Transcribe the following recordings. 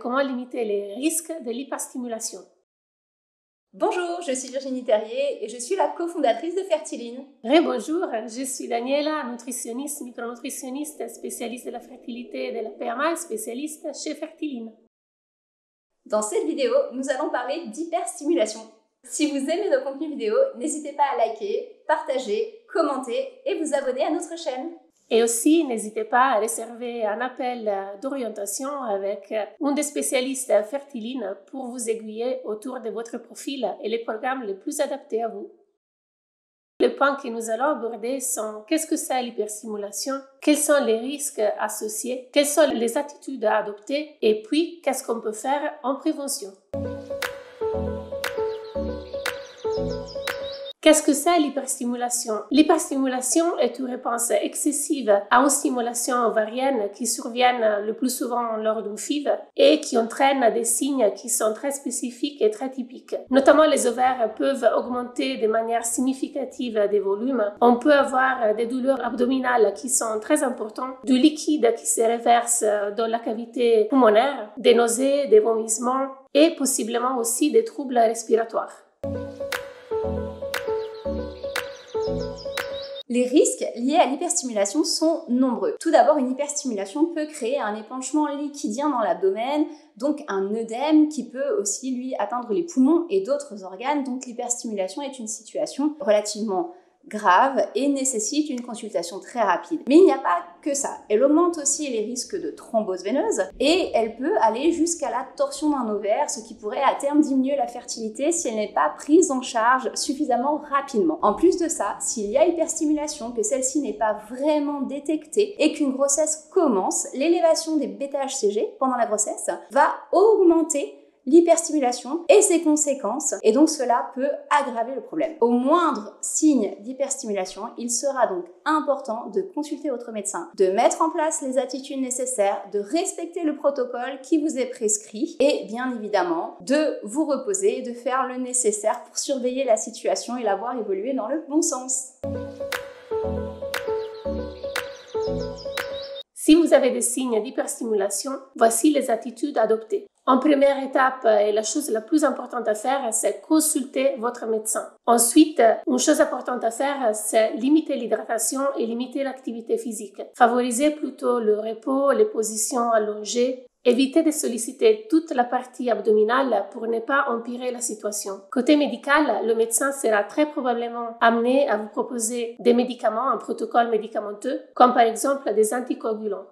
comment limiter les risques de l'hyperstimulation. Bonjour, je suis Virginie Terrier et je suis la cofondatrice de Fertiline. Bonjour, je suis Daniela, nutritionniste, micronutritionniste, spécialiste de la fertilité et de la PMA, spécialiste chez Fertiline. Dans cette vidéo, nous allons parler d'hyperstimulation. Si vous aimez nos contenus vidéo, n'hésitez pas à liker, partager, commenter et vous abonner à notre chaîne. Et aussi, n'hésitez pas à réserver un appel d'orientation avec un des spécialistes Fertiline pour vous aiguiller autour de votre profil et les programmes les plus adaptés à vous. Les points que nous allons aborder sont qu'est-ce que c'est l'hyperstimulation, quels sont les risques associés, quelles sont les attitudes à adopter et puis qu'est-ce qu'on peut faire en prévention. Qu'est-ce que c'est l'hyperstimulation? L'hyperstimulation est une réponse excessive à une stimulation ovarienne qui survient le plus souvent lors d'une FIV et qui entraîne des signes qui sont très spécifiques et très typiques. Notamment, les ovaires peuvent augmenter de manière significative des volumes. On peut avoir des douleurs abdominales qui sont très importantes, du liquide qui se reverse dans la cavité pulmonaire, des nausées, des vomissements et possiblement aussi des troubles respiratoires. Les risques liés à l'hyperstimulation sont nombreux. Tout d'abord, une hyperstimulation peut créer un épanchement liquidien dans l'abdomen, donc un œdème qui peut aussi lui atteindre les poumons et d'autres organes. Donc l'hyperstimulation est une situation relativement grave et nécessite une consultation très rapide. Mais il n'y a pas que ça. Elle augmente aussi les risques de thrombose veineuse et elle peut aller jusqu'à la torsion d'un ovaire, ce qui pourrait à terme diminuer la fertilité si elle n'est pas prise en charge suffisamment rapidement. En plus de ça, s'il y a hyperstimulation, que celle-ci n'est pas vraiment détectée et qu'une grossesse commence, l'élévation des bêta-HCG pendant la grossesse va augmenter l'hyperstimulation et ses conséquences, et donc cela peut aggraver le problème. Au moindre signe d'hyperstimulation, il sera donc important de consulter votre médecin, de mettre en place les attitudes nécessaires, de respecter le protocole qui vous est prescrit et bien évidemment de vous reposer et de faire le nécessaire pour surveiller la situation et la voir évoluer dans le bon sens. Si vous avez des signes d'hyperstimulation, voici les attitudes adoptées. En première étape, et la chose la plus importante à faire, c'est consulter votre médecin. Ensuite, une chose importante à faire, c'est limiter l'hydratation et limiter l'activité physique. Favoriser plutôt le repos, les positions allongées. Évitez de solliciter toute la partie abdominale pour ne pas empirer la situation. Côté médical, le médecin sera très probablement amené à vous proposer des médicaments, un protocole médicamenteux, comme par exemple des anticoagulants.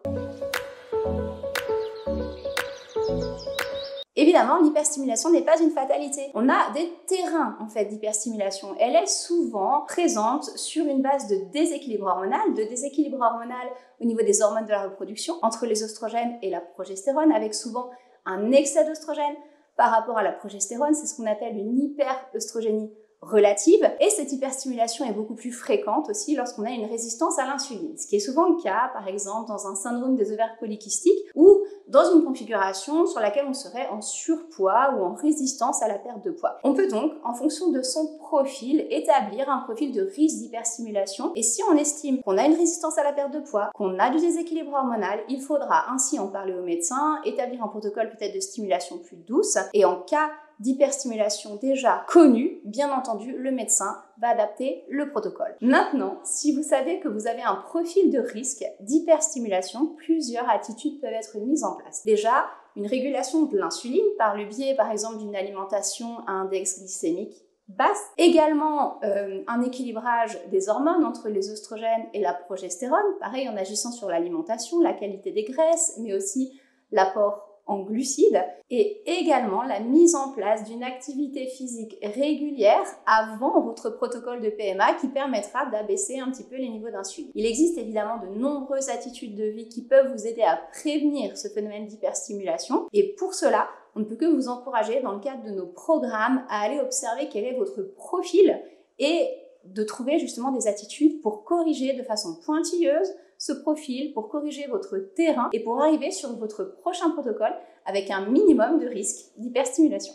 Évidemment, l'hyperstimulation n'est pas une fatalité. On a des terrains en fait d'hyperstimulation. Elle est souvent présente sur une base de déséquilibre hormonal au niveau des hormones de la reproduction, entre les oestrogènes et la progestérone, avec souvent un excès d'oestrogène par rapport à la progestérone. C'est ce qu'on appelle une hyperœstrogénie relative. Et cette hyperstimulation est beaucoup plus fréquente aussi lorsqu'on a une résistance à l'insuline, ce qui est souvent le cas, par exemple, dans un syndrome des ovaires polykystiques ou dans une configuration sur laquelle on serait en surpoids ou en résistance à la perte de poids. On peut donc, en fonction de son profil, établir un profil de risque d'hyperstimulation. Et si on estime qu'on a une résistance à la perte de poids, qu'on a du déséquilibre hormonal, il faudra ainsi en parler au médecin, établir un protocole peut-être de stimulation plus douce. Et en cas d'hyperstimulation déjà connue, bien entendu, le médecin va adapter le protocole. Maintenant, si vous savez que vous avez un profil de risque d'hyperstimulation, plusieurs attitudes peuvent être mises en place. Déjà, une régulation de l'insuline par le biais, par exemple, d'une alimentation à index glycémique basse. Également, un équilibrage des hormones entre les oestrogènes et la progestérone, pareil en agissant sur l'alimentation, la qualité des graisses, mais aussi l'apport en glucides, et également la mise en place d'une activité physique régulière avant votre protocole de PMA qui permettra d'abaisser un petit peu les niveaux d'insuline. Il existe évidemment de nombreuses attitudes de vie qui peuvent vous aider à prévenir ce phénomène d'hyperstimulation, et pour cela, on ne peut que vous encourager dans le cadre de nos programmes à aller observer quel est votre profil et de trouver justement des attitudes pour corriger de façon pointilleuse ce profil, pour corriger votre terrain et pour arriver sur votre prochain protocole avec un minimum de risque d'hyperstimulation.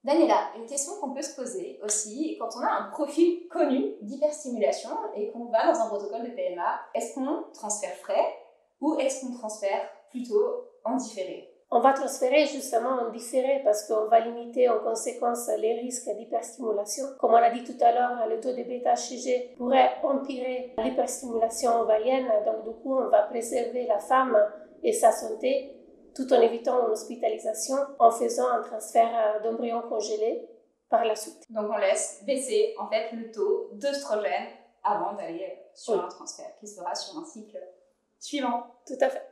Daniela, une question qu'on peut se poser aussi, quand on a un profil connu d'hyperstimulation et qu'on va dans un protocole de PMA, est-ce qu'on transfère frais ou est-ce qu'on transfère plutôt en différé ? On va transférer justement en différé parce qu'on va limiter en conséquence les risques d'hyperstimulation. Comme on a dit tout à l'heure, le taux de bêta-HCG pourrait empirer l'hyperstimulation ovarienne. Donc du coup, on va préserver la femme et sa santé tout en évitant une hospitalisation en faisant un transfert d'embryon congelé par la suite. Donc on laisse baisser en fait le taux d'œstrogène avant d'aller sur un transfert qui sera sur un cycle suivant. Tout à fait.